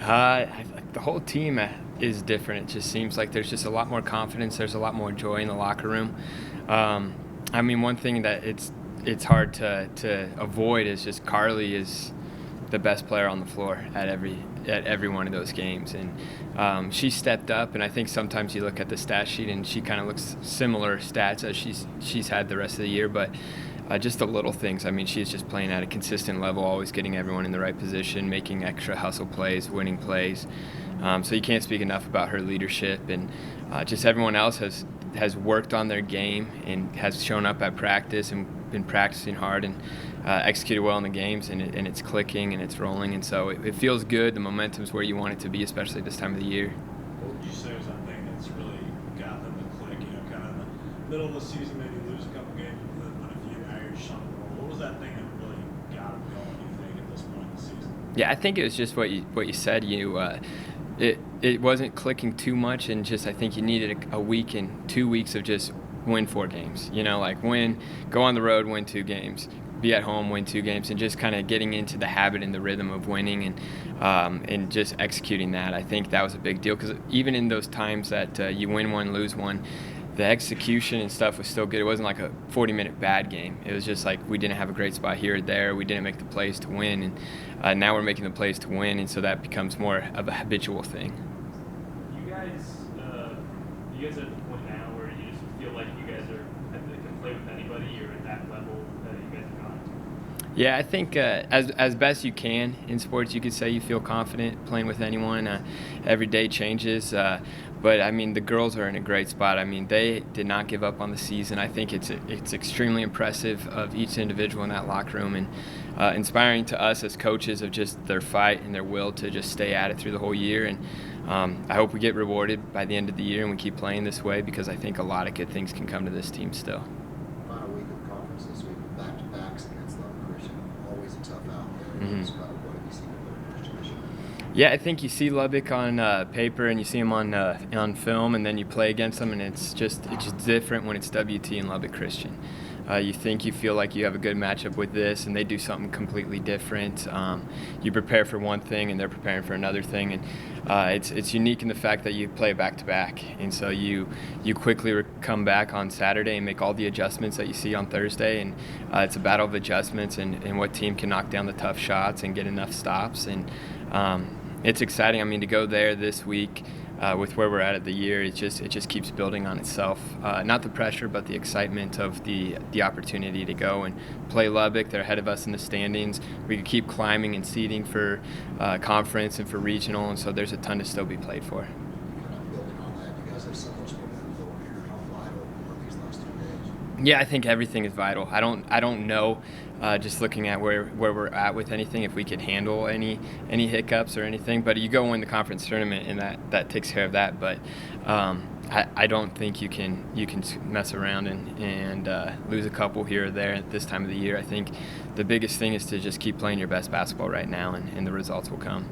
The whole team is different. It just seems like there's just a lot more confidence. There's a lot more joy in the locker room. I mean, one thing that it's hard to avoid is just Carly is the best player on the floor at every one of those games, and she stepped up. And I think sometimes you look at the stat sheet and she kind of looks similar stats as she's had the rest of the year, but just the little things. I mean, she's just playing at a consistent level, always getting everyone in the right position, making extra hustle plays, winning plays. So you can't speak enough about her leadership, and just everyone else has worked on their game and has shown up at practice and been practicing hard and executed well in the games, and it's clicking and it's rolling, and so it feels good. The momentum's where you want it to be, especially this time of the year. What would you say is that thing that's really got them to click? Kind of in the middle of the season, maybe lose a couple games, but then win a few, now you're just on the roll. What was that thing that really got them going, you think, at this point in the season? Yeah, I think it was just what you said. It wasn't clicking too much, and just I think you needed a week and 2 weeks of just win 4 games. Go on the road, win 2 games, be at home, win 2 games, and just kind of getting into the habit and the rhythm of winning and just executing that. I think that was a big deal, because even in those times that you win one, lose one, the execution and stuff was still good. It wasn't like a 40-minute bad game. It was just like we didn't have a great spot here or there. We didn't make the plays to win, and now we're making the plays to win, and so that becomes more of a habitual thing. You guys are at the point now where you just feel like you guys can play with anybody. You're at that level that you guys have gone to. Yeah, I think as best you can in sports, you could say you feel confident playing with anyone. Every day changes, but I mean the girls are in a great spot. I mean they did not give up on the season. I think it's extremely impressive of each individual in that locker room, and inspiring to us as coaches of just their fight and their will to just stay at it through the whole year. And I hope we get rewarded by the end of the year and we keep playing this way, because I think a lot of good things can come to this team still. Final week of conference this week, back-to-backs against Lubbock Christian. Always a tough out there. Mm-hmm. What have you seen of Lubbock Christian this year? Yeah, I think you see Lubbock on paper and you see them on film, and then you play against them, and it's just different when it's WT and Lubbock Christian. You feel like you have a good matchup with this, and they do something completely different. You prepare for one thing, and they're preparing for another thing, and it's unique in the fact that you play back-to-back, and so you quickly come back on Saturday and make all the adjustments that you see on Thursday, and it's a battle of adjustments and what team can knock down the tough shots and get enough stops, and it's exciting. I mean, to go there this week with where we're at the year, it just keeps building on itself. Not the pressure, but the excitement of the opportunity to go and play Lubbock. They're ahead of us in the standings. We could keep climbing and seeding for conference and for regional, and so there's a ton to still be played for. Kind of building on that, you guys have so much momentum going here. How vital are these last 2 days? Yeah, I think everything is vital. I don't know, just looking at where we're at with anything, if we could handle any hiccups or anything. But you go win the conference tournament, and that takes care of that. But I don't think you can mess around and lose a couple here or there at this time of the year. I think the biggest thing is to just keep playing your best basketball right now, and the results will come.